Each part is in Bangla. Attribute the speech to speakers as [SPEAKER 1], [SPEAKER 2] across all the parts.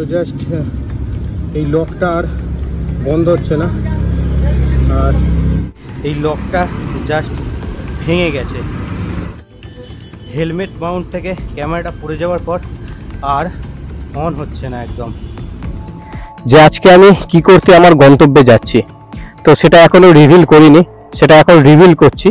[SPEAKER 1] তো জাস্ট এই লকটা আর বন্ধ হচ্ছে না, আর এই লকটা জাস্ট ভেঙে গেছে। হেলমেট মাউন্ট থেকে ক্যামেরাটা পড়ে যাওয়ার পর আর অন হচ্ছে না একদম। যে আজকে আমি কি করতে আমার গন্তব্যে যাচ্ছি, তো সেটা এখনো রিভিল করিনি, সেটা এখন রিভিল করছি।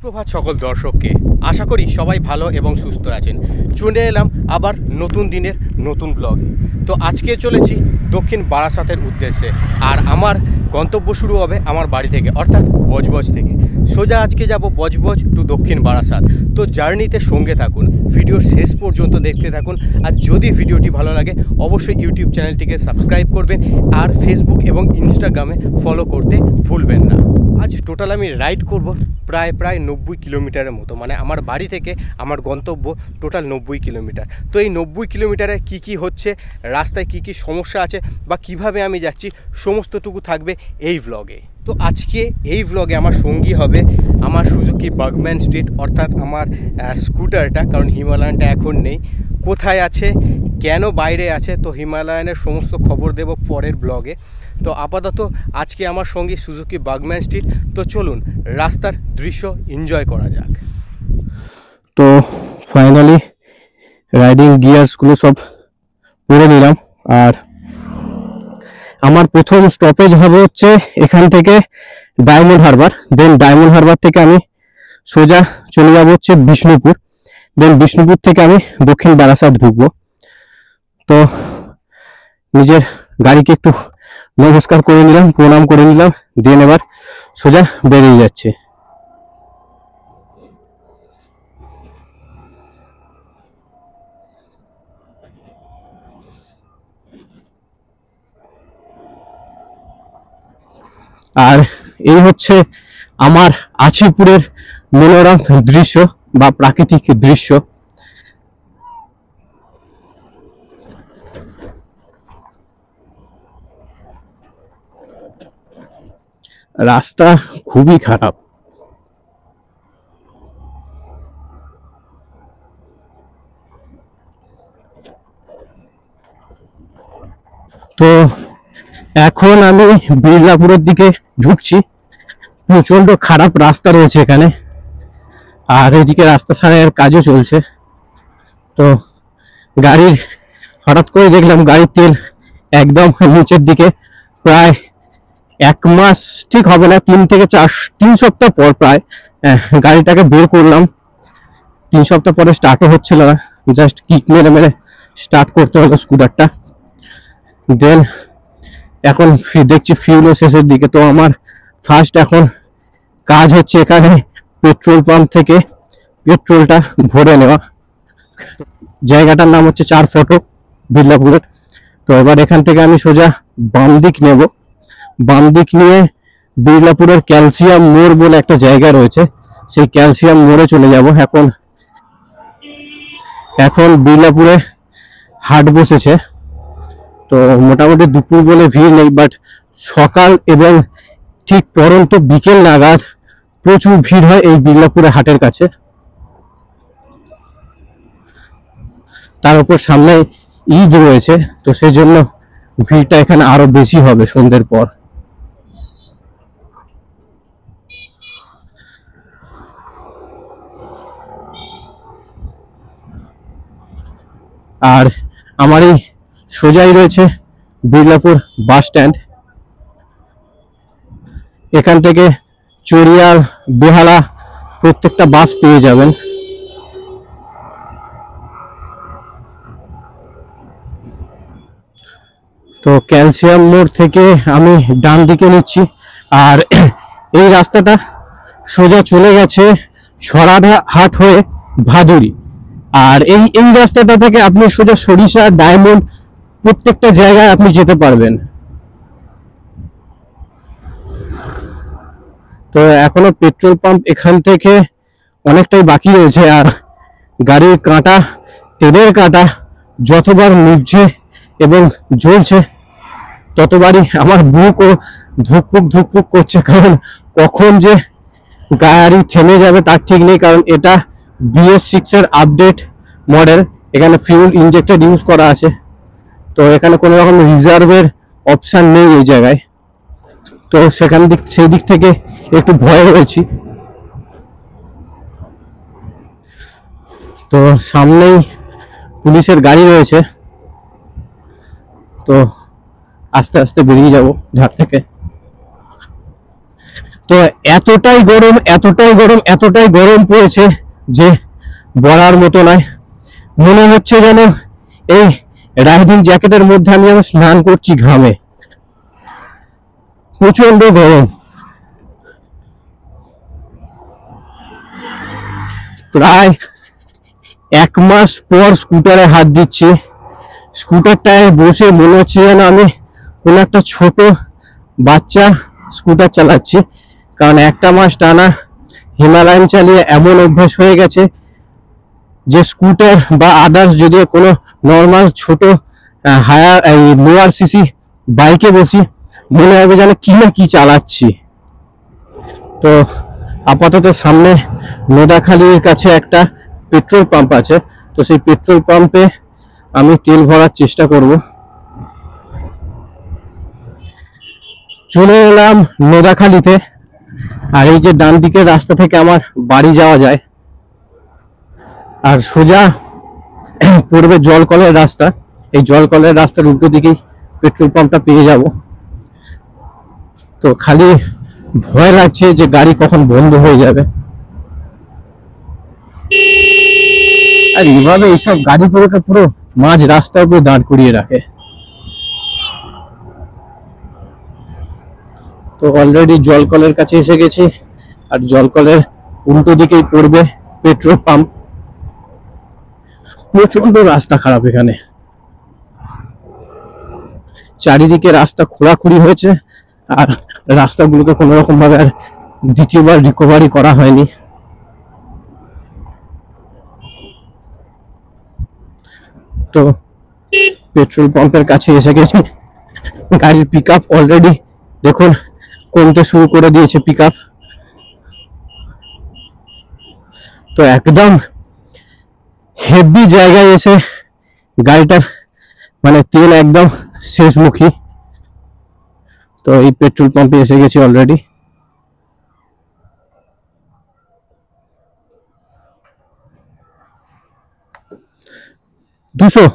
[SPEAKER 1] সুপ্রভাত সকল দর্শককে, আশা করি সবাই ভালো এবং সুস্থ আছেন। চলে এলাম আবার নতুন দিনের নতুন ব্লগে। তো আজকে চলেছি দক্ষিণ বারাসাতের উদ্দেশ্যে, আর আমার গন্তব্য শুরু হবে আমার বাড়ি থেকে, অর্থাৎ বজবজ থেকে। সোজা আজকে যাব বজবজ টু দক্ষিণ বারাসাত। তো জার্নিতে সঙ্গে থাকুন, ভিডিও শেষ পর্যন্ত দেখতে থাকুন। আর যদি ভিডিওটি ভালো লাগে অবশ্যই ইউটিউব চ্যানেলটিকে সাবস্ক্রাইব করবেন, আর ফেসবুক এবং ইনস্টাগ্রামে ফলো করতে ভুলবেন না। আজ টোটাল আমি রাইড করব প্রায় 90 কিলোমিটারের মতো, মানে আমার বাড়ি থেকে আমার গন্তব্য টোটাল 90 কিলোমিটার। তো এই 90 কিলোমিটারে কি কি হচ্ছে, রাস্তায় কি কি সমস্যা আছে বা কিভাবে আমি যাচ্ছি, সমস্তটুকু থাকবে এই ভ্লগে। তো আজকে এই ভ্লগে আমার সঙ্গী হবে আমার সুজুকি বাগম্যান স্ট্রিট, অর্থাৎ আমার স্কুটারটা, কারণ হিমালয়ানটা এখন নেই। কোথায় আছে, কেন বাইরে আছে, তো হিমালয়ানের সমস্ত খবর দেব পরের ব্লগে। তো আপাতত আজকে আমার সঙ্গে সুজুকি বাগম্যান স্ট্রিট। তো চলুন রাস্তার দৃশ্য এনজয় করা যাক। তো ফাইনালি রাইডিং গিয়ার্সগুলো সব পরে নিলাম, আর আমার প্রথম স্টপেজ হবে হচ্ছে এখান থেকে ডায়মন্ড হারবার। দেন ডায়মন্ড হারবার থেকে আমি সোজা চলে যাব হচ্ছে বিষ্ণুপুর। দেন বিষ্ণুপুর থেকে আমি দক্ষিণ বারাসাত ঢুকবো। তো নিজের গাড়িকে একটু নমস্কার করে নিলাম, প্রণাম করে নিলাম, দেন এবার সোজা বেরিয়ে যাচ্ছে। আর এই হচ্ছে আমার আছিপুরের মনোরম দৃশ্য বা প্রাকৃতিক দৃশ্য। রাস্তা খুবই খারাপ। তো এখন আমি বিড়লাপুরের দিকে ঢুকছি। প্রচন্ড খারাপ রাস্তা রয়েছে এখানে, আর এদিকে রাস্তা সারাইয়ের কাজও চলছে। তো গাড়ির হঠাৎ করে দেখলাম গাড়ির তেল একদম নিচের দিকে। প্রায় 1 মাস ঠিক হবে না, 3 থেকে 3 সপ্তাহ পর প্রায় গাড়িটাকে বের করলাম। 3 সপ্তাহ পরে স্টার্টও হচ্ছিল না, জাস্ট কিক মেরে মেরে স্টার্ট করতে হলো স্কুটারটা। দেন এখন দেখছি ফিউলও শেষের দিকে। তো আমার ফার্স্ট এখন কাজ হচ্ছে এখানে পেট্রোল পাম্প থেকে পেট্রোলটা ভরে নেওয়া। জায়গাটার নাম হচ্ছে 4 ফটক বিড়লাপুরের। তো এবার এখান থেকে আমি সোজা বাম দিক নেব। বাম দিক নিয়ে বিড়লাপুরের ক্যালসিয়াম মোড় বলে একটা জায়গা রয়েছে, সেই ক্যালসিয়াম মোড়ে চলে যাব। এখন বিড়লাপুরে হাট বসেছে, তো মোটামুটি দুপুর বলে ভিড় নেই, বাট সকাল এবং ঠিক পরন্ত বিকেল নাগাদ প্রচুর ভিড় হয় এই বিড়লাপুরে হাটের কাছে। তার উপর সামনে ঈদ রয়েছে, তো সেই জন্য ভিড়টা এখানে আরো বেশি হবে সন্ধ্যের পর। আর আমার এই সোজাই রয়েছে বিড়লাপুর বাস স্ট্যান্ড। এখান থেকে চড়িয়াল, বেহালা প্রত্যেকটা বাস পেয়ে যাবেন। তো ক্যালসিয়াম মোড় থেকে আমি ডান দিকে নিচ্ছি, আর এই রাস্তাটা সোজা চলে গেছে সরাহাট হয়ে ভাদুরী। আর এই রাস্তাটা থেকে আপনি সোজা সরিষা, ডায়মন্ড প্রত্যেকটা জায়গায় আপনি যেতে পারবেন। তো এখনো পেট্রোল পাম্প এখান থেকে অনেকটাই বাকি রয়েছে, আর গাড়ির কাঁটা, তেলের কাঁটা যতবার নিভছে এবং জ্বলছে ততবারই আমার বুকও ধুকপুক ধুকপুক করছে, কারণ কখন যে গাড়ি থেমে যাবে তার ঠিক নেই, কারণ এটা BS6 এর আপডেট মডেল। এখানে ফিউল ইনজেক্টেড ইউজ করা আছে, তো এখানে কোনো রকম রিজার্ভের অপশান নেই এই জায়গায়। তো সেই দিক থেকে একটু ভয় রয়েছি। তো সামনেই পুলিশের গাড়ি রয়েছে, তো আস্তে আস্তে বেরিয়ে যাব ধার থেকে। তো এতটাই গরম এতটাই গরম এতটাই গরম পড়েছে যে বলার মতো নয়। মনে হচ্ছে যেন এই রাইডিং জ্যাকেটের মধ্যে আমি যেন স্নান করছি ঘামে। প্রচন্ড গরম। প্রায় 1 মাস পর স্কুটারে হাত দিচ্ছি। স্কুটারটায় বসে মনে হচ্ছে যেন আমি কোনো একটা ছোট বাচ্চা স্কুটার চালাচ্ছি, কারণ 1 মাস টানা হিমালয়ান চালিয়ে এমন অভ্যাস হয়ে গেছে যে স্কুটার বা আদার্স যদি কোনো নর্মাল ছোট হায়ার লোয়ার সিসি বাইকে বসি মনে হবে যেন কি না কি চালাচ্ছি। তো আপাতত সামনে নোদাখালীর কাছে একটা পেট্রোল পাম্প আছে, তো সেই পেট্রোল পাম্পে আমি তেল ভরার চেষ্টা করব। চলে এলাম নোদাখালীতে। আর এই যে ডান দিকের রাস্তা থেকে আমার বাড়ি যাওয়া যায়, আর সোজা পড়বে জলকলের রাস্তা। এই জলকলের রাস্তার উল্টো দিকেই পেট্রোল পাম্পটা পেয়ে যাব। তো খালি ভয় লাগছে যে গাড়ি কখন বন্ধ হয়ে যাবে। আর এইভাবে এইসব গাড়ি পুরো মাঝ রাস্তার উপরে দাঁড় করিয়ে রাখে। তো অলরেডি জলকলের কাছে এসে গেছি, আর জলকলের উল্টো দিকেই পড়বে পেট্রোল পাম্প। প্রচন্ড রাস্তা খারাপ এখানে, চারিদিকে রাস্তা খোঁড়াখুড়ি হয়েছে, আর রাস্তাগুলোকে কোনো রকম ভাবে আর দ্বিতীয়বার রিকভারি করা হয়নি। তো পেট্রোল পাম্পের কাছে এসে গেছি। গাড়ির পিক আপ অলরেডি দেখুন কমতে শুরু করে দিয়েছে পিক আপ। তো একদম হেভি জায়গায় এসে গাড়িটার মানে তেল একদম শেষমুখী। তো এই পেট্রোল পাম্পে এসে গেছি অলরেডি। দুশো।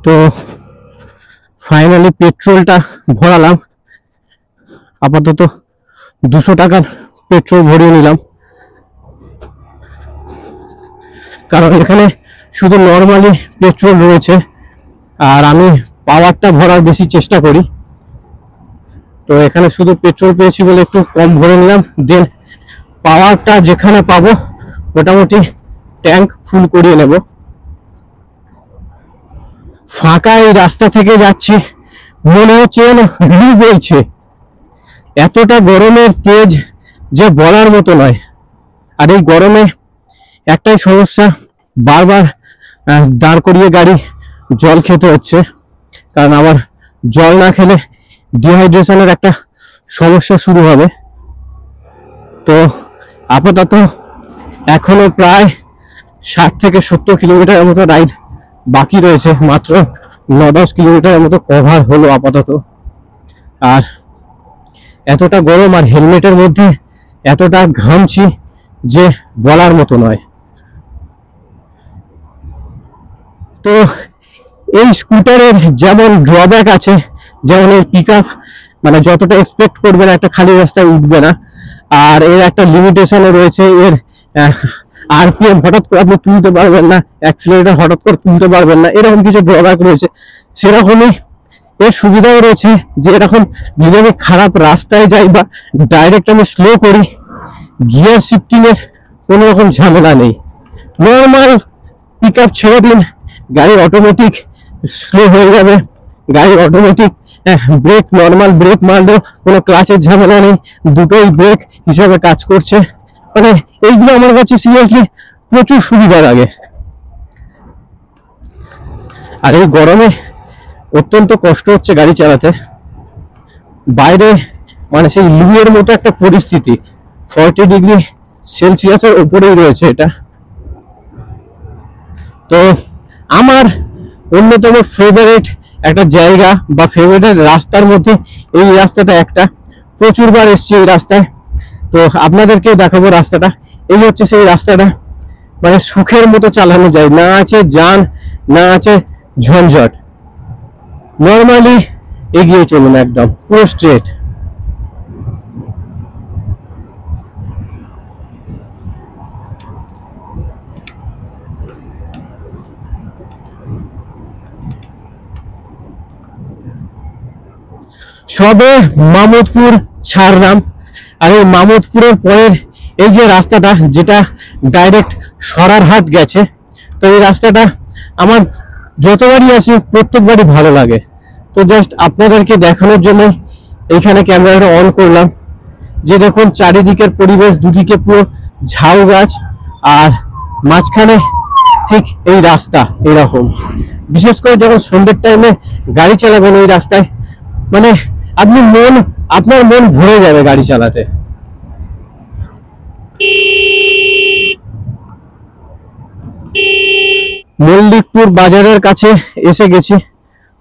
[SPEAKER 1] তো ফাইনালি পেট্রোলটা ভরালাম। আপাতত 200 টাকার পেট্রোল ভরিয়ে নিলাম, কারণ এখানে শুধু নর্মালি পেট্রোল রয়েছে, আর আমি পাওয়ারটা ভরার বেশি চেষ্টা করি। তো এখানে শুধু পেট্রোল পেয়েছি বলে একটু কম ভরে নিলাম, দেন পাওয়ারটা যেখানে পাবো মোটামুটি ট্যাঙ্ক ফুল করিয়ে নেব। ফাঁকা এই রাস্তা থেকে যাচ্ছি, মনে হচ্ছে যেন লু বইছে। এতটা গরমের তেজ যে বলার মতো নয়। আর এই গরমে একটাই সমস্যা, বারবার দাঁড় করিয়ে গাড়ি জল খেতে হচ্ছে, কারণ আবার জল না খেলে ডিহাইড্রেশনের একটা সমস্যা শুরু হবে। তো আপাতত এখনো প্রায় 60 থেকে 70 কিলোমিটারের মতো রাইড বাকি রয়েছে, মাত্র 9-10 কিলোমিটারের মতো কভার হলো আপাতত। আর এতটা গরম, আর হেলমেটের মধ্যে এতটা ঘামছি যে বলার মতো নয়। তো এই স্কুটারের যেমন ড্রব্যাক আছে, যেমন এর পিক আপ মানে যতটা এক্সপেক্ট করবেন একটা খালি রাস্তায় উঠবে না, আর এর একটা লিমিটেশনও রয়েছে। এর আরপিএম হঠাৎ করে আপনি তুলতে পারবেন না, অ্যাক্সিলারেটর হঠাৎ করে তুলতে পারবেন না, এরকম কিছু ড্রব্যাক রয়েছে। সেরকমই এর সুবিধাও রয়েছে যে এরকম যদি আমি খারাপ রাস্তায় যাই বা ডাইরেক্ট আমি স্লো করি, গিয়ার শিফটিং এর কোনো রকম ঝামেলা নেই। নর্মাল পিক আপ ছেড়ে দিন, গাড়ি অটোমেটিক স্লো হয়ে যাবে, গাড়ি অটোমেটিক ব্রেক, নর্মাল ব্রেক মারলেও কোনো ক্লাচের ঝামেলা নেই, দুটোই ব্রেক হিসাবে কাজ করছে। মানে এইগুলো আমার কাছে সিরিয়াসলি প্রচুর সুবিধা লাগে। আর এই গরমে অত্যন্ত কষ্ট হচ্ছে গাড়ি চালাতে। বাইরে মানে সেই লুয়ের মতো একটা পরিস্থিতি, 40 ডিগ্রি সেলসিয়াসের উপরেই রয়েছে এটা। তো আমার অন্যতম ফেভারিট একটা জায়গা বা ফেভারিট রাস্তার মধ্যে এই রাস্তাটা একটা, প্রচুরবার এসেছি এই রাস্তায়। তো আপনাদেরকেও দেখাবো রাস্তাটা। এই হচ্ছে সেই রাস্তাটা, মানে সুখের মতো চালানো যায়, না আছে যান, না আছে ঝঞ্ঝট, নর্মালি এগিয়ে চলুন একদম পুরো স্ট্রেট। সবে মামুদপুর ছাড়লাম, আর এই মামুদপুরের পরের এই যে রাস্তাটা যেটা ডাইরেক্ট সরারহাট গেছে, তো এই রাস্তাটা আমার যতবারই আসি প্রত্যেকবারই ভালো লাগে। তো জাস্ট আপনাদেরকে দেখানোর জন্য এইখানে ক্যামেরাটা অন করলাম, যে দেখুন চারিদিকের পরিবেশ, দুদিকে পুরো ঝাউ গাছ, আর মাঝখানে ঠিক এই রাস্তা এরকম। বিশেষ করে যখন সন্ধ্যের টাইমে গাড়ি চালাবেন এই রাস্তায়, মানে আপনার মন ভরে যাবে গাড়ি চালাতে। মল্লিকপুর বাজারের কাছে এসে গেছি।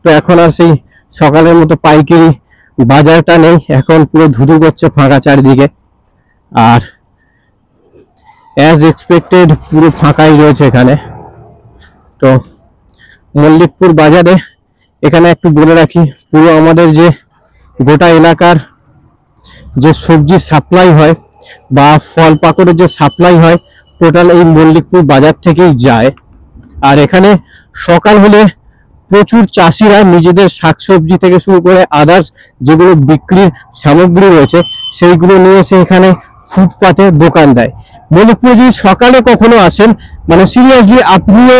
[SPEAKER 1] তো এখন আর সেই সকালের মতো পাইকারি বাজারটা নেই, এখন পুরো ধুধু করছে, ফাঁকা চারিদিকে। আর অ্যাজ এক্সপেক্টেড পুরো ফাঁকাই রয়েছে এখানে। তো মল্লিকপুর বাজারে এখানে একটু বলে রাখি, পুরো আমাদের যে গোটা এলাকার যে সবজি সাপ্লাই হয় বা ফল পাকড়ের যে সাপ্লাই হয়, টোটাল এই মল্লিকপুর বাজার থেকেই যায়। আর এখানে সকাল হলে প্রচুর চাষিরা নিজেদের শাকসবজি থেকে শুরু করে আদার্স যেগুলো বিক্রির সামগ্রী রয়েছে সেইগুলো নিয়ে এসে এখানে ফুটপাতে দোকান দেয়। মল্লিকপুরে যদি সকালে কখনো আসেন, মানে সিরিয়াসলি আপনিও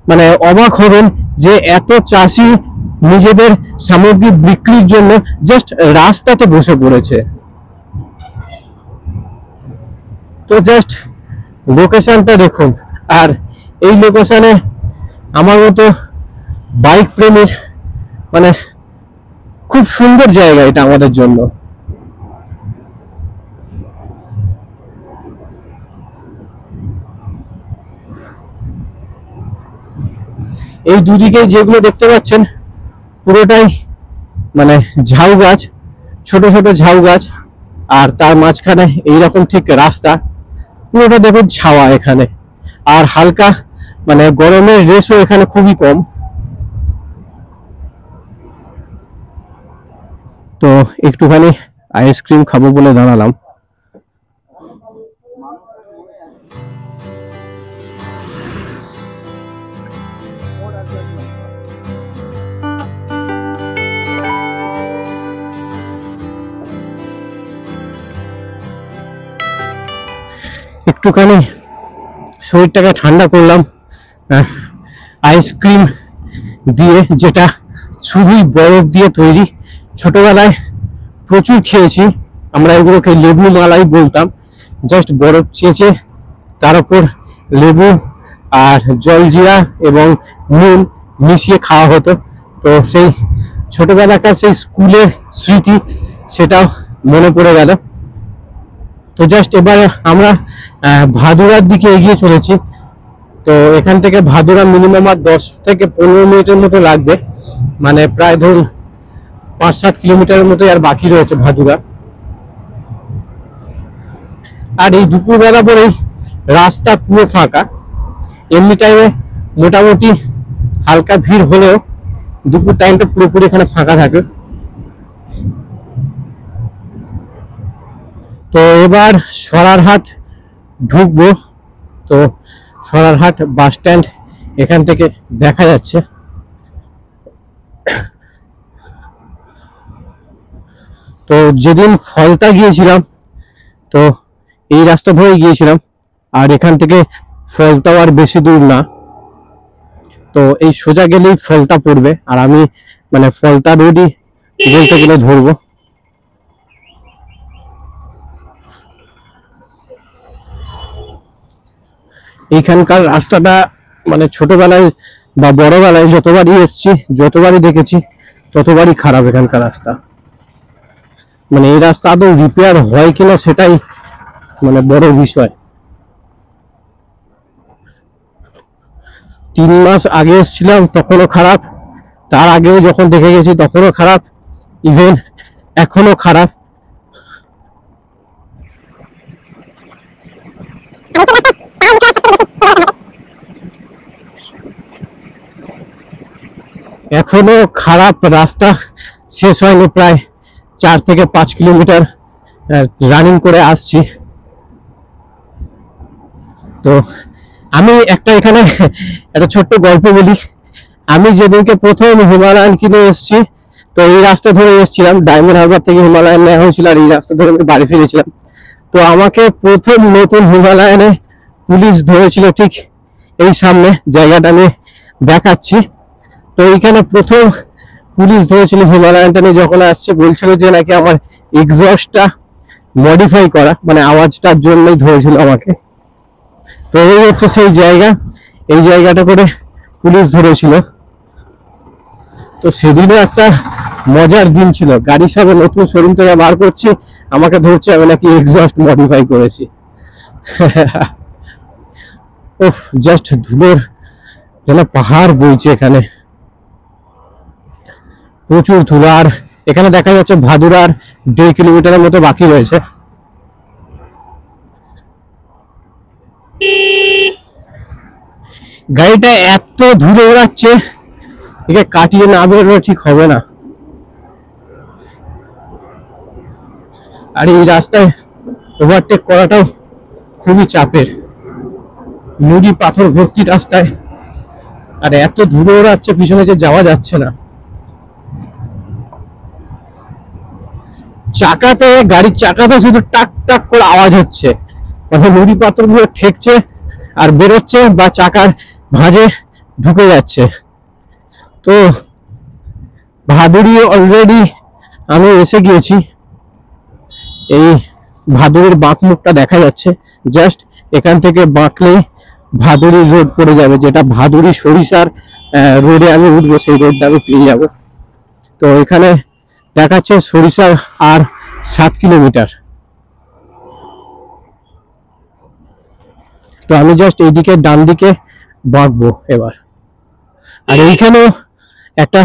[SPEAKER 1] মানে অবাক হবেন যে এত চাষি নিজেদের সামগ্রী বিক্রির জন্য জাস্ট রাস্তাতে বসে পড়েছে। তো জাস্ট লোকেশনটা দেখুন, আর এই লোকেশনে আমার মতো বাইক প্রেমীর মানে খুব সুন্দর জায়গা এটা আমাদের জন্য। এই দুদিকে যেগুলো দেখতে পাচ্ছেন পুরোটাই মানে ঝাউ গাছ, ছোট ছোট ঝাউ গাছ, আর তার মাঝখানে এইরকম ঠিক রাস্তা, পুরোটা দেখুন ছাওয়া এখানে। আর হালকা মানে গরমের রেশও এখানে খুবই কম। তো একটুখানি আইসক্রিম খাবো বলে দাঁড়ালাম। একটুখানি শরীরটাকে ঠান্ডা করলাম আইসক্রিম দিয়ে, যেটা শুধুই বরফ দিয়ে তৈরি। ছোটবেলায় প্রচুর খেয়েছি আমরা, এগুলোকে লেবু মালাই বলতাম। জাস্ট বরফ চেঁচে তার উপর লেবু আর জলজিরা এবং নুন মিশিয়ে খাওয়া হতো। তো সেই ছোটবেলাকার সেই স্কুলের স্মৃতি সেটাও মনে পড়ে গেল। তো জাস্ট এবার আমরা ভাদুরার দিকে এগিয়ে চলেছি। তো এখান থেকে ভাদুরা মিনিমাম আর 10 থেকে 15 মিনিটের মতো লাগবে, মানে প্রায় ধরুন 5-7 কিলোমিটারের মতো আর বাকি রয়েছে ভাদুরা। আর এই দুপুরবেলা পরেই রাস্তা পুরো ফাঁকা। এমনি টাইমে মোটামুটি হালকা ভিড় হলেও দুপুর টাইমটা পুরোপুরি এখানে ফাঁকা থাকে। তো এবার সরারহাট ঢুকবো। তো সরারহাট বাস স্ট্যান্ড এখান থেকে দেখা যাচ্ছে। তো যেদিন ফলতা গিয়েছিলাম তো এই রাস্তা ধরে গিয়েছিলাম, আর এখান থেকে ফলতাও আর বেশি দূর না। তো এই সোজা গেলেই ফলতা পড়বে, আর আমি মানে ফলতা রোডই বলতে গেলে ধরবো। এইখানকার রাস্তাটা মানে ছোটবেলায় বা বড়বেলায় যতবারই এসছি, যতবারই দেখেছি, ততবারই খারাপ এখানকার রাস্তা। মানে এই রাস্তা আদৌ রিপেয়ার হয় কিনা সেটাই মানে বড় বিষয়। 3 মাস আগে এসেছিলাম তখনও খারাপ, তার আগেও যখন দেখে গেছি তখনও খারাপ, ইভেন এখনো খারাপ। এখনো খারাপ, রাস্তা শেষ হয়নি, প্রায় 4 থেকে 5 কিলোমিটার রানিং করে আসছি। তো আমি এখানে একটা ছোট্ট গল্প বলি। আমি যেদিনকে প্রথম হিমালয়ান কিনে এসেছি, তো এই রাস্তা ধরে এসেছিলাম, ডায়মন্ড হারবার থেকে হিমালয়ান নেওয়া হয়েছিল, আর এই রাস্তা ধরে আমি বাড়ি ফিরেছিলাম। তো আমাকে প্রথম নতুন হিমালয়ানে পুলিশ ধরেছিল ঠিক এই সামনে, জায়গাটা আমি দেখাচ্ছি। তো এইখানে প্রথম পুলিশ ধরেছিল হিমালয়ানটা নিয়ে যখন আসছে, বলছিল যে নাকি আমার এক্সস্টটা মডিফাই করা, মানে আওয়াজটার জন্যই ধরেছিল আমাকে। তো এই হচ্ছে সেই জায়গা, এই জায়গাটা করে পুলিশ ধরেছিল। তো সেদিনও একটা মজার দিন ছিল, গাড়ি সব নতুন শোরুম থেকে বার করছি, আমাকে ধরছে আমি নাকি এক্সস্ট মডিফাই করেছি। ওহ, জাস্ট ধুলোর যেন পাহাড় বইছে এখানে, প্রচুর ধুলো। আর এখানে দেখা যাচ্ছে ভাদুরার 1.5 কিলোমিটারের মতো বাকি রয়েছে। গাড়িটা এত ধুলো ওড়াচ্ছে, একে কাটিয়ে না বেরোলে ঠিক হবে না। আর এই রাস্তায় ওভারটেক করাটাও খুবই চাপের, নুড়ি পাথর ভর্তি রাস্তায়, আর এত ধুলো ওড়াচ্ছে পিছনে যে যাওয়া যাচ্ছে না। চাকাতে, গাড়ির চাকাতে শুধু টাক টাক করে আওয়াজ হচ্ছে, মানে নুড়ি পাথর গুলো ঠেকছে আর বেরোচ্ছে, বা চাকার ভাঁজে ঢুকে যাচ্ছে। তো ভাদুড়ি অলরেডি আমি এসে গিয়েছি। এই ভাদুড়ির বাঁক মুখটা দেখা যাচ্ছে, জাস্ট এখান থেকে বাঁকলেই ভাদুড়ি রোড পড়ে যাবে, যেটা ভাদুড়ি সরিষার রোডে আমি উঠবো, সেই রোডটা আমি পেয়ে যাবো। তো এখানে দেখাচ্ছে সরিষার আর 7 কিলোমিটার। তো আমি জাস্ট এইদিকে ডান দিকে বাঁকবো এবার। আর এইখানেও একটা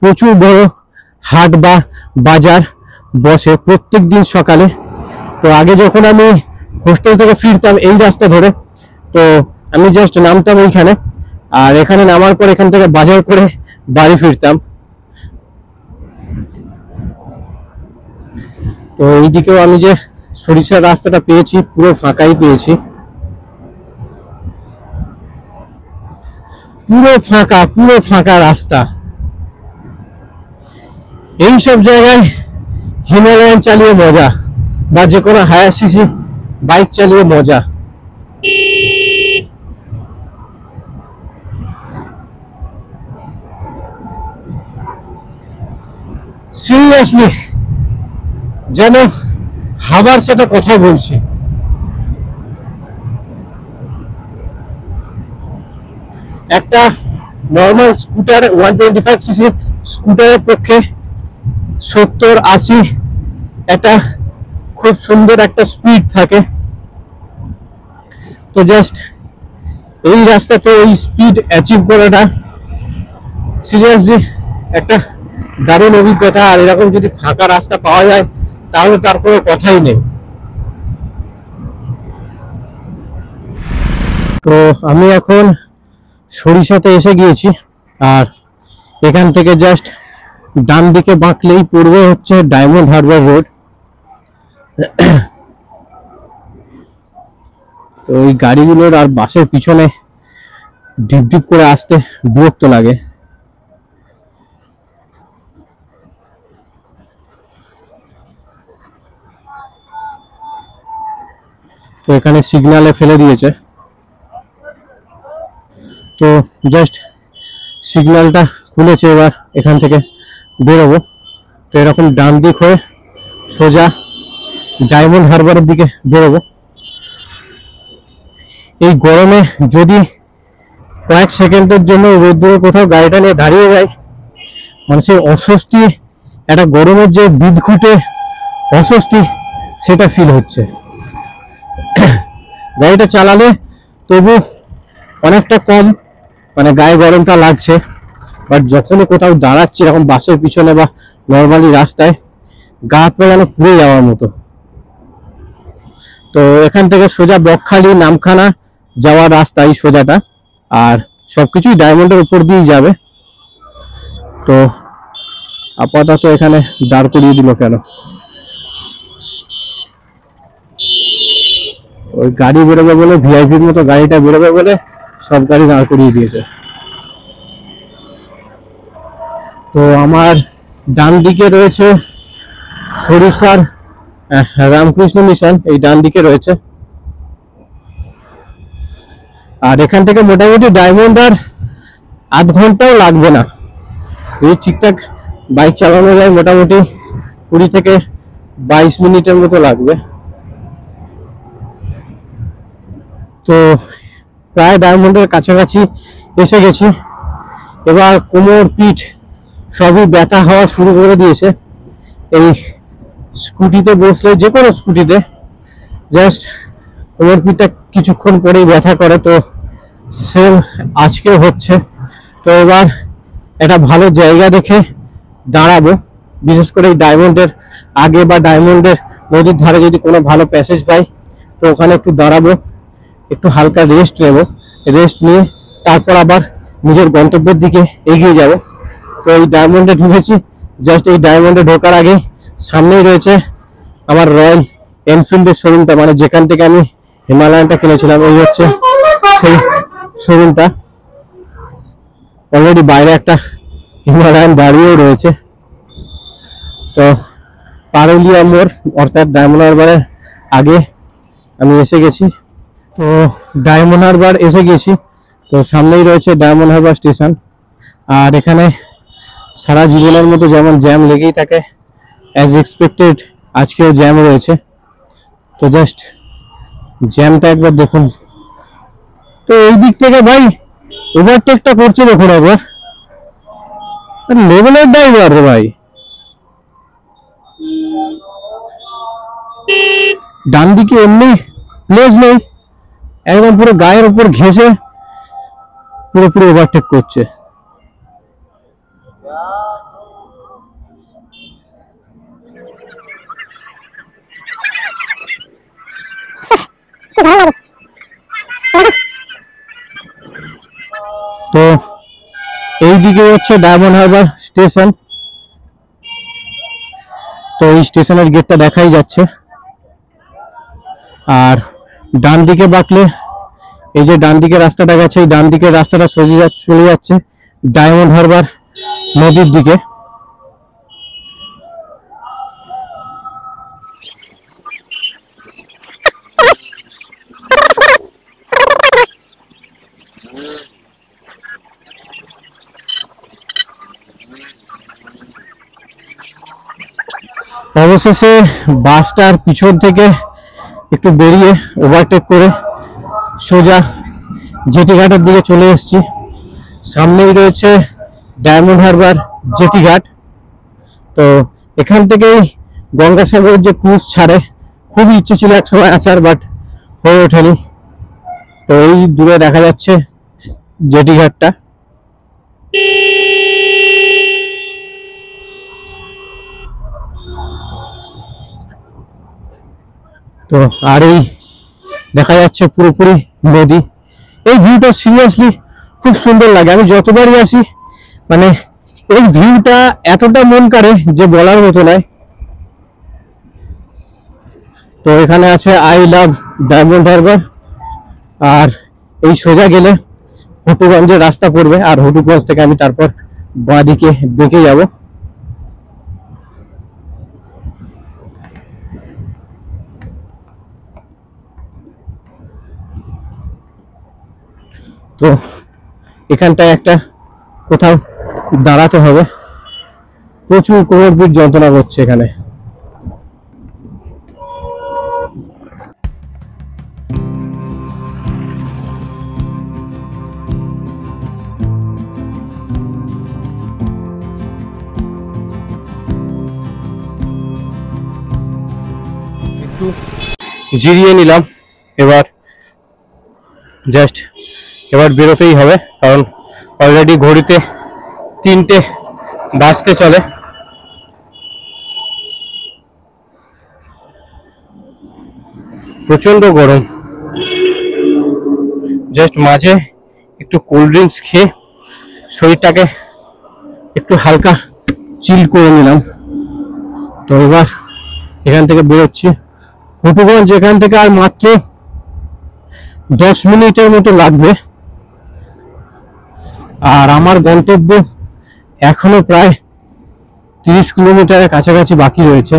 [SPEAKER 1] প্রচুর বড় হাট বা বাজার বসে প্রত্যেক দিন সকালে। তো আগে যখন আমি হোস্টেল থেকে ফিরতাম এই রাস্তা ধরে, তো আমি জাস্ট নামতাম এইখানে, আর এখানে নামার পর এখান থেকে বাজার করে বাড়ি ফিরতাম। তো এইদিকেও আমি যে সরিষার রাস্তাটা পেয়েছি, পুরো ফাঁকাই পেয়েছি, পুরো ফাঁকা রাস্তা। এইসব জায়গায় হিমালয়ান চালিয়ে মজা, বা যে কোনো হায়ার সিসি বাইক চালিয়ে মজা। সিরিয়াসলি যেন হাবার সাথে কথা বলছি। একটা নর্মাল স্কুটার 125 সিসি স্কুটারের পক্ষে 70-80 একটা খুব সুন্দর একটা স্পিড থাকে। তো জাস্ট এই রাস্তাতে ওই স্পিড অ্যাচিভ করাটা সিরিয়াসলি একটা দারুণ অভিজ্ঞতা। আর এরকম যদি ফাঁকা রাস্তা পাওয়া যায় তাহলে তার কোনো কথাই নেই। তো আমি এখন সরিষাতে এসে গিয়েছি, আর এখান থেকে জাস্ট ডান দিকে বাঁকলেই পূর্বে হচ্ছে ডায়মন্ড হারবার রোড। তো ওই গাড়িগুলোর আর বাসের পিছনে ডিপ ডিপ করে আসতে বিরক্ত লাগে। তো এখানে সিগন্যালে ফেলে দিয়েছে, তো জাস্ট সিগন্যালটা খুলেছে, এবার এখান থেকে বেরোবো। তো এরকম ডান দিক হয়ে সোজা ডায়মন্ড হারবারের দিকে বেরোবো। এই গরমে যদি কয়েক সেকেন্ডের জন্য রোদ্দুরে কোথাও গাড়িটা নিয়ে দাঁড়িয়ে যায়, মানুষের অস্বস্তি, একটা গরমের যে বিদঘুটে অস্বস্তি সেটা ফিল হচ্ছে। গাড়িটা চালালে তবু অনেকটা কম মানে গায়ে গরমটা লাগছে, বাট যখনই কোথাও দাঁড়াচ্ছি এরকম বাসের পিছনে বা নর্মালি রাস্তায়, গা হাত পা যেন পুড়ে যাওয়ার মতো। তো এখান থেকে সোজা বকখালি নামখানা যাওয়ার রাস্তা এই সোজাটা, আর সবকিছুই ডায়মন্ডের উপর দিয়েই যাবে। তো আপাতত এখানে দাঁড় করিয়ে দিল কেন? ওই গাড়ি বেরোবে বলে, ভিআইপির মতো গাড়িটা বেরোবে বলে সব গাড়ি দাঁড় করিয়ে দিয়েছে। তো আমার ডান দিকে রয়েছে সরিষার রামকৃষ্ণ মিশন, এই ডান দিকে রয়েছে। আর এখান থেকে মোটামুটি ডায়মন্ড আর আধ ঘন্টাও লাগবে না, যদি ঠিকঠাক বাইক চালানো যায় মোটামুটি 20 থেকে 22 মিনিটের মতো লাগবে। তো প্রায় ডায়মন্ডের কাছাকাছি এসে গেছি। এবার কোমর পিঠ সবই ব্যথা হওয়া শুরু করে দিয়েছে। এই স্কুটিতে বসলে, যে কোনো স্কুটিতে জাস্ট কোমর পিঠটা কিছুক্ষণ পরেই ব্যথা করে, তো সেম আজকেও হচ্ছে। তো এবার একটা ভালো জায়গা দেখে দাঁড়াবো, বিশেষ করে এই ডায়মন্ডের আগে বা ডায়মন্ডের নদীর ধারে যদি কোনো ভালো প্যাসেজ পাই তো ওখানে একটু দাঁড়াবো, একটু হালকা রেস্ট নেব। রেস্ট নিয়ে তারপর আবার নিজের গন্তব্যের দিকে এগিয়ে যাব। তো এই ডায়মন্ডে ঢুকেছি, জাস্ট এই ডায়মন্ডে ঢোকার আগে সামনেই রয়েছে আমার রয়্যাল এনফিল্ডের শোরুমটা, মানে যেখান থেকে আমি হিমালয়ানটা কিনেছিলাম। এই হচ্ছে সেই শোরুমটা। অলরেডি বাইরে একটা হিমালয়ান দাঁড়িয়েও রয়েছে। তো পারুলিয়া মোড় অর্থাৎ ডায়মন্ড হারবারের আগে আমি এসে গেছি। তো ডায়মন্ড হারবার এসে গেছি, তো সামনেই রয়েছে ডায়মন্ড হারবার স্টেশন। আর এখানে সারা জীবনের মতো যেমন জ্যাম লেগেই থাকে, অ্যাজ এক্সপেক্টেড আজকেও জ্যাম রয়েছে। তো জাস্ট জ্যামটা একবার দেখুন। তো এই দিক থেকে ভাই ওভারটেকটা করছে দেখুন একবার, লেভেলের ড্রাইভার রে ভাই। ডান দিকে এমনি প্লেস নেই, একদম পুরো গায়ের উপর ঘেঁষে পুরোপুরি ওভারটেক করছে। তো এইদিকে হচ্ছে ডায়মন্ড হারবার স্টেশন। তো এই স্টেশনের গেটটা দেখাই যাচ্ছে, আর ডান দিকে বাঁকলে এই যে ডান দিকে রাস্তাটা গেছে, এই ডান দিকের রাস্তাটা সোজা চলে যাচ্ছে ডায়মন্ড হারবার নদীর দিকে। অবশেষে বাসটার পিছন থেকে একটু বেরিয়ে ওভারটেক করে সোজা জেটি ঘাটের দিকে চলে এসেছি। সামনেই রয়েছে ডায়মন্ড হারবার জেটি ঘাট। তো এখান থেকেই গঙ্গাসাগরের যে ক্রুজ ছাড়ে, খুবই ইচ্ছে ছিল এক সময় আসার, বাট হয়ে ওঠেনি। তো এই দূরে দেখা যাচ্ছে জেটি ঘাটটা। তো আর এই দেখা যাচ্ছে পুরোপুরি নদী, এই ভিউটা সিরিয়াসলি খুব সুন্দর লাগে। আমি যতবারই আসি মানে এই ভিউটা এতটা মন কাড়ে যে বলার মতো নয়। তো এখানে আছে আই লাভ ডায়মন্ড হারবার, আর এই সোজা গেলে হটুগঞ্জের রাস্তা পড়বে, আর হটুগঞ্জ থেকে আমি তারপর বাঁ দিকে বেঁকে যাব। তো এখানটায় একটা কোথাও দাঁড়াতে হবে, প্রচুর কোমর পিঠ যন্ত্রণা করছে এখানে। একটু জিরিয়ে নিলাম, এবার বেরোতেই হবে, কারণ অলরেডি ঘড়িতে 3টে বাজতে চলে। প্রচন্ড গরম, জাস্ট মাঝে একটু কোল্ড ড্রিঙ্কস খেয়ে শরীরটাকে একটু হালকা চিল করে নিলাম। তো এবার এখান থেকে বেরোচ্ছি হটুগঞ্জ, এখান থেকে আর মাত্র 10 মিনিটের মতো লাগবে, আর আমার গন্তব্য এখনো প্রায় 30 কিলোমিটারের কাছাকাছি বাকি রয়েছে।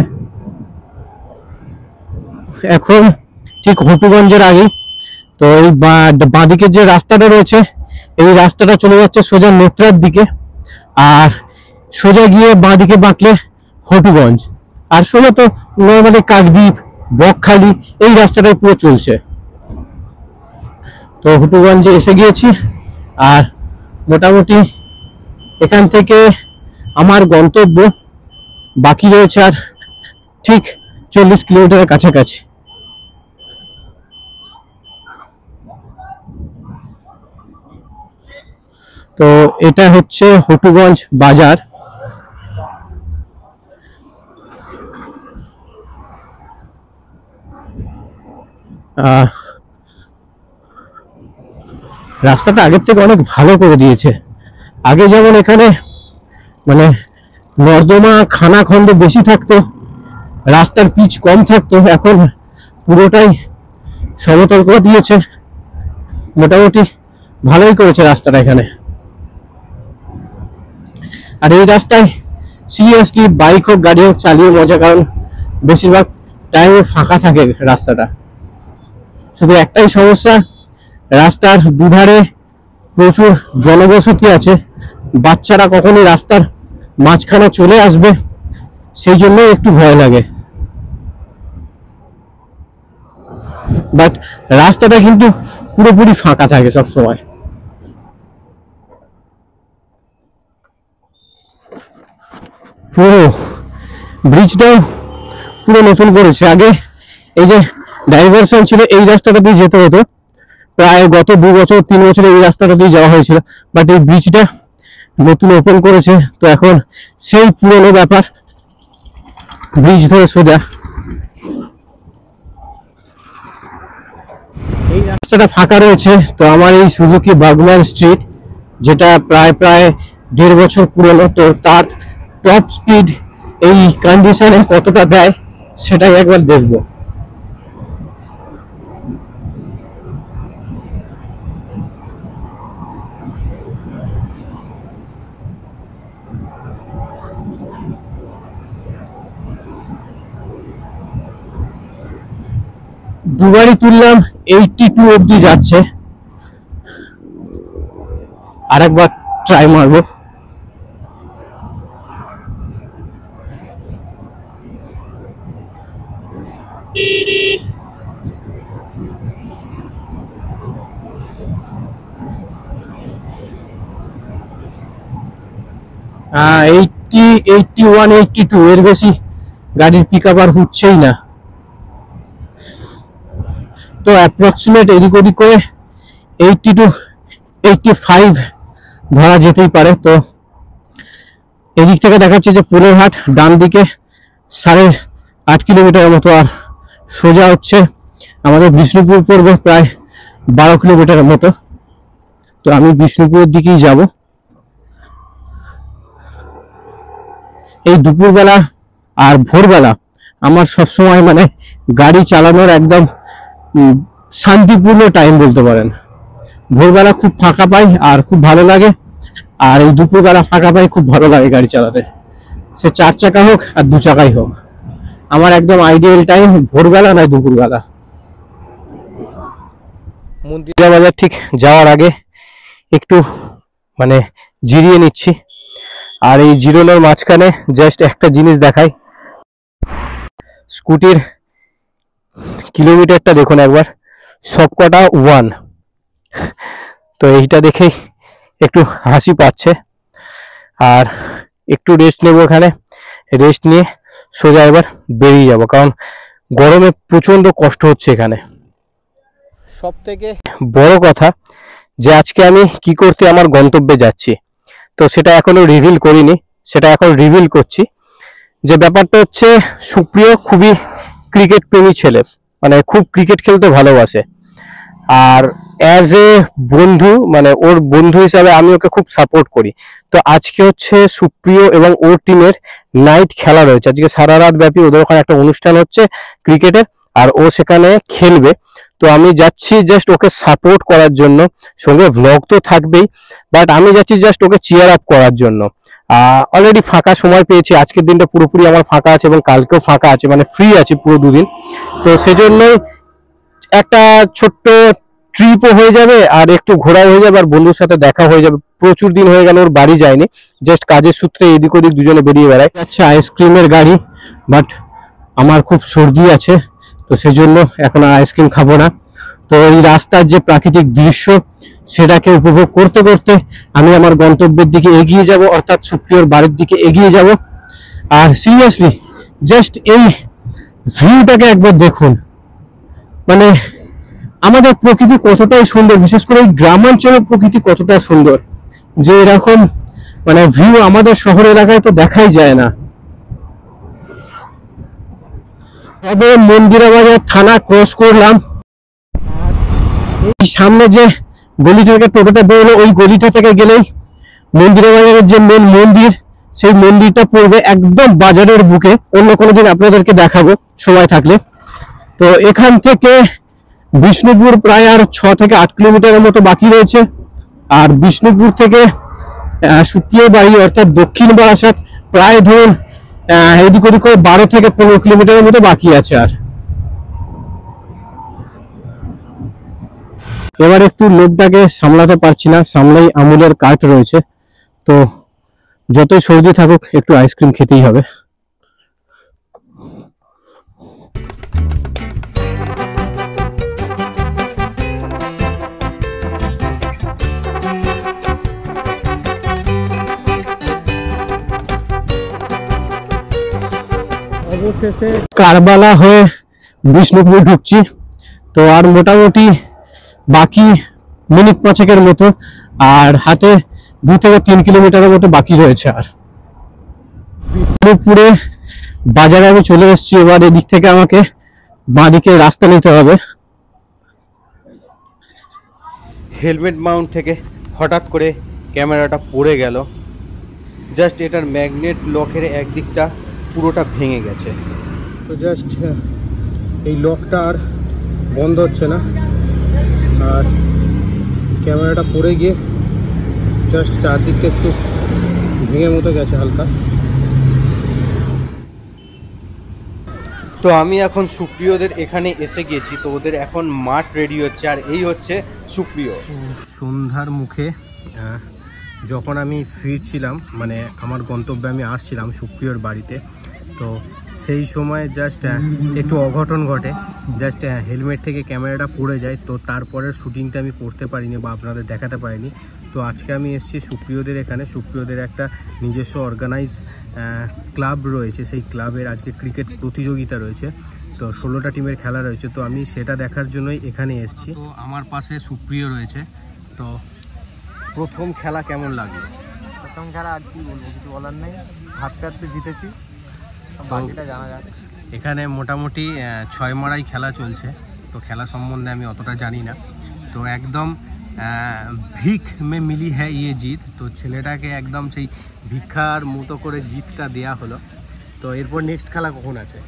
[SPEAKER 1] এখন ঠিক হটুগঞ্জের আগেই। তো এই বাঁদিকে যে রাস্তাটা রয়েছে, এই রাস্তাটা চলে যাচ্ছে সোজা নেত্রার দিকে, আর সোজা গিয়ে বাঁদিকে বাঁকলে হটুগঞ্জ, আর সোজা তো নর্মালি কাকদ্বীপ, বকখালি এই রাস্তাটাই পুরো চলছে। তো হটুগঞ্জে এসে গিয়েছি, আর মোটামুটি এখান থেকে আমার গন্তব্য বাকি রয়েছে আর ঠিক 40 কিলোমিটারের কাছাকাছি। তো এটা হচ্ছে হটুগঞ্জ বাজার। রাস্তাটা আগের থেকে অনেক ভালো করে দিয়েছে। আগে যেমন এখানে মানে নর্দমা খানাখন্দ বেশি থাকতো, রাস্তার পিচ কম থাকতো, এখন পুরোটাই সমতল করে দিয়েছে। মোটামুটি ভালোই করেছে রাস্তাটা এখানে। আর এই রাস্তায় সিরিয়াসলি বাইক হোক গাড়ি হোক চালিয়ে মজা, কারণ বেশিরভাগ টাইমে ফাঁকা থাকে রাস্তাটা। শুধু একটাই সমস্যা, রাস্তার দুধারে প্রচুর জনবসতি আছে, বাচ্চারা কখনই রাস্তার মাঝখানে চলে আসবে সেই জন্য একটু ভয় লাগে। বাট রাস্তাটা কিন্তু পুরোপুরি ফাঁকা থাকে সব সময়। পুরো ব্রিজটাও পুরো নতুন করেছে। আগে এই যে ডাইভারশন ছিল, এই রাস্তাটা দিয়ে যেতে হতো, প্রায় গত 2 বছর 3 বছর এই রাস্তাটা দিয়ে যাওয়া হয়েছিল, বাট এই ব্রিজটা নতুন ওপেন করেছে, তো এখন সেই পুরনো ব্যাপার, ব্রিজ ধরে সোজা। এই রাস্তাটা ফাঁকা রয়েছে। তো আমার এই সুজুকি বাগম্যান স্ট্রিট, যেটা প্রায় 1.5 বছর পুরনো, তো তার টপ স্পিড এই কন্ডিশনে কতটা দেয় সেটাই একবার দেখবো। দুবারই তুললাম, 82 অব্দি যাচ্ছে। আরেকবার ট্রাই মারবো। 80, 81, 82 এর বেশি গাড়ির পিক আপ আর হচ্ছেই না। তো অ্যাপ্রক্সিমেট এদিক ওদিক করে 80 to 85 ধরা যেতেই পারে। তো এদিক থেকে দেখাচ্ছে যে পুরোহাট, ডান দিকে 8.5 কিলোমিটার মতো, আর সোজা হচ্ছে আমাদের বিষ্ণুপুর পড়বে প্রায় 12 কিলোমিটারের মতো। তো আমি বিষ্ণুপুরের দিকেই যাব। এই দুপুরবেলা আর ভোরবেলা আমার সবসময় মানে গাড়ি চালানোর একদম শান্তিপূর্ণ টাইম বলতে পারেন। ভোরবেলা খুব ফাঁকা পাই আর খুব ভালো লাগে, আর এই দুপুরবেলা ফাঁকা পাই খুব ভালো লাগে গাড়ি চালাতে, সে 4 চাকা হোক আর 2 চাকাই হোক। আমার একদম আইডিয়াল টাইম ভোরবেলা নয় দুপুরবেলা। মন্দিরা বাজার ঠিক যাওয়ার আগে একটু মানে জিরিয়ে নিচ্ছি, আর এই জিরোনোর মাঝখানে জাস্ট একটা জিনিস দেখাই, স্কুটির কিলোমিটারটা দেখুন একবার, সবকটা 1। তো এইটা দেখেই একটু হাসি পাচ্ছে। আর একটু রেস্ট নেব এখানে, রেস্ট নিয়ে সোজা এবার বেরিয়ে যাব, কারণ গরমে প্রচণ্ড কষ্ট হচ্ছে এখানে। সব থেকে বড় কথা যে আজকে আমি কি করতে আমার গন্তব্যে যাচ্ছি, তো সেটা এখনো রিভিল করিনি, সেটা এখন রিভিল করছি। যে ব্যাপারটা হচ্ছে, সুপ্রিয় খুবই ক্রিকেট প্রেমী ছেলে, মানে খুব ক্রিকেট খেলতে ভালোবাসে। আর অ্যাজ এ বন্ধু, মানে ওর বন্ধু হিসাবে আমি ওকে খুব সাপোর্ট করি। তো আজকে হচ্ছে সুপ্রিয় এবং ওর টিমের নাইট খেলা রয়েছে, আজকে সারা রাত ব্যাপী ওদের ওখানে একটা অনুষ্ঠান হচ্ছে ক্রিকেটের, আর ও সেখানে খেলবে। তো আমি যাচ্ছি জাস্ট ওকে সাপোর্ট করার জন্য, সঙ্গে ভ্লগ তো থাকবেই, বাট আমি যাচ্ছি জাস্ট ওকে চিয়ার আপ করার জন্য। অলরেডি ফাঁকা সময় পেয়েছি, আজকের দিনটা পুরোপুরি আমার ফাঁকা আছে এবং কালকেও ফাঁকা আছে, মানে ফ্রি আছে পুরো 2 দিন। তো সেজন্যই একটা ছোট্ট ট্রিপও হয়ে যাবে, আর একটু ঘোরা হয়ে যাবে, আর বন্ধুর সাথে দেখা হয়ে যাবে। প্রচুর দিন হয়ে গেল ওর বাড়ি যায়নি, জাস্ট কাজের সূত্রে এদিক ওদিক দুজনে বেরিয়ে বেড়ায়। আচ্ছা, আইসক্রিমের গাড়ি, বাট আমার খুব সর্দি আছে, তো সেজন্য এখন আইসক্রিম খাবো না। তো এই রাস্তার যে প্রাকৃতিক দৃশ্য সেটাকে উপভোগ করতে করতে আমি আমার গন্তব্যের দিকে এগিয়ে যাব, অর্থাৎ সুপ্রিয়র বাড়ির দিকে এগিয়ে যাব। আর সিরিয়াসলি জাস্ট এই ভিউটাকে একবার দেখুন, মানে আমাদের প্রকৃতি কতটাই সুন্দর, বিশেষ করে এই গ্রামাঞ্চলের প্রকৃতি কতটা সুন্দর, যে এরকম মানে ভিউ আমাদের শহর এলাকায় তো দেখাই যায় না। তবে মন্দিরা বাজার থানা ক্রস করলাম, এই সামনে যে গলি থেকে টোটোটা বেরোলো, ওই গলিটা থেকে গেলেই মন্দিরা বাজারের যে মেন মন্দির, সেই মন্দিরটা পড়বে একদম বাজারের বুকে। অন্য কোনো দিন আপনাদেরকে দেখাবো সময় থাকলে। তো এখান থেকে বিষ্ণুপুর প্রায় আর 6 থেকে 8 কিলোমিটারের মতো বাকি রয়েছে, আর বিষ্ণুপুর থেকে সুপ্রিয় বাড়ি অর্থাৎ দক্ষিণ বারাসাত প্রায় ধরুন এদিক ওদিক করে 12 থেকে 15 কিলোমিটারের মতো বাকি আছে। আর এবার একটু লোকটাকে সামলাতে পারছি না, সামলাই আমুলের কাঠ রয়েছে, তো যতই সর্দি থাকুক একটু আইসক্রিম খেতেই হবে। অবশেষে কারবালা হয়ে বিষ্ণুপুর ঢুকছি, তো আর মোটামুটি বাকি মিনিট 5 মতো, আর হাতে 2 থেকে 3 কিলোমিটারের মতো বাকি রয়েছে। আর বিষ্ণুপুরে বাজারে আমি চলে এসেছি, এবার এদিক থেকে আমাকে বাঁদিকে রাস্তা নিতে হবে। হেলমেট মাউন্ট থেকে হঠাৎ করে ক্যামেরাটা পড়ে গেল, জাস্ট এটার ম্যাগনেট লকের একদিকটা পুরোটা ভেঙে গেছে। তো জাস্ট এই লকটা আর বন্ধ হচ্ছে না, আর ক্যামেরাটা পড়ে গিয়ে জাস্ট চারদিকটা একটু ভেঙে মতো গেছে হালকা। তো আমি এখন সুপ্রিয়দের এখানে এসে গেছি, তো ওদের এখন মাঠ রেডি হচ্ছে, আর এই হচ্ছে সুপ্রিয়। সন্ধ্যার মুখে যখন আমি ফিরছিলাম, মানে আমার গন্তব্যে আমি আসছিলাম সুপ্রিয়র বাড়িতে, তো সেই সময় জাস্ট একটু অঘটন ঘটে, জাস্ট হেলমেট থেকে ক্যামেরাটা পড়ে যায়। তো তারপরের শ্যুটিংটা আমি করতে পারিনি বা আপনাদের দেখাতে পারিনি। তো আজকে আমি এসেছি সুপ্রিয়দের এখানে, সুপ্রিয়দের একটা নিজস্ব অর্গানাইজ ক্লাব রয়েছে, সেই ক্লাবের আজকে ক্রিকেট প্রতিযোগিতা রয়েছে, তো 16টা টিমের খেলা রয়েছে, তো আমি সেটা দেখার জন্যই এখানে এসেছি। তো আমার পাশে সুপ্রিয় রয়েছে। তো প্রথম খেলা কেমন লাগলো?
[SPEAKER 2] প্রথম খেলা আর কি বলবো, কিছু বলার নেই, হাঁটতে হাঁটতে জিতেছি, বাকিটা জানা যাক।
[SPEAKER 1] এখানে মোটামুটি 6 মারাই খেলা চলছে, তো খেলা সম্বন্ধে আমি অতটা জানি না, তো একদম ভিক মে মিলি হ্যাঁ ইয়ে জিত। তো ছেলেটাকে একদম সেই ভিক্ষার মতো করে জিতটা দেয়া হলো। তো এরপর নেক্সট খেলা কখন আছে?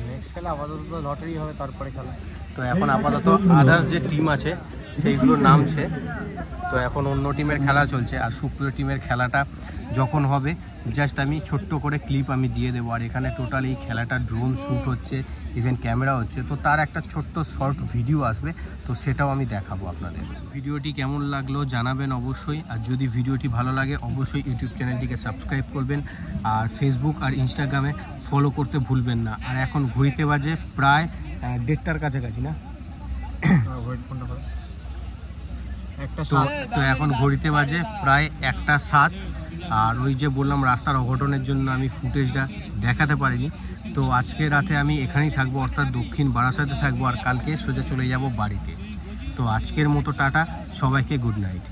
[SPEAKER 2] নেক্সট খেলা আপাতত লটারি হবে, তারপরে খেলা।
[SPEAKER 1] তো এখন আপাতত আদার্স যে টিম আছে সেইগুলো নামছে। তো এখন অন্য টিমের খেলা চলছে, আর সুপ্রিয় টিমের খেলাটা যখন হবে জাস্ট আমি ছোট্ট করে ক্লিপ আমি দিয়ে দেবো। আর এখানে টোটাল এই খেলাটা ড্রোন শ্যুট হচ্ছে, ইভেন ক্যামেরা হচ্ছে, তো তার একটা ছোট্ট শর্ট ভিডিও আসবে, তো সেটাও আমি দেখাবো আপনাদের। ভিডিওটি কেমন লাগলো জানাবেন অবশ্যই, আর যদি ভিডিওটি ভালো লাগে অবশ্যই ইউটিউব চ্যানেলটিকে সাবস্ক্রাইব করবেন, আর ফেসবুক আর ইনস্টাগ্রামে ফলো করতে ভুলবেন না। আর এখন ঘড়িতে বাজে প্রায় 1:30টার কাছাকাছি না? তো এখন ঘড়িতে বাজে প্রায় 1:07। আর ওই যে বললাম রাস্তার অঘটনের জন্য আমি ফুটেজটা দেখাতে পারিনি। তো আজকে রাতে আমি এখানেই থাকবো, অর্থাৎ দক্ষিণ বারাসাতে থাকবো, আর কালকে সোজা চলে যাব বাড়িতে। তো আজকের মতো টাটা, সবাইকে গুড নাইট।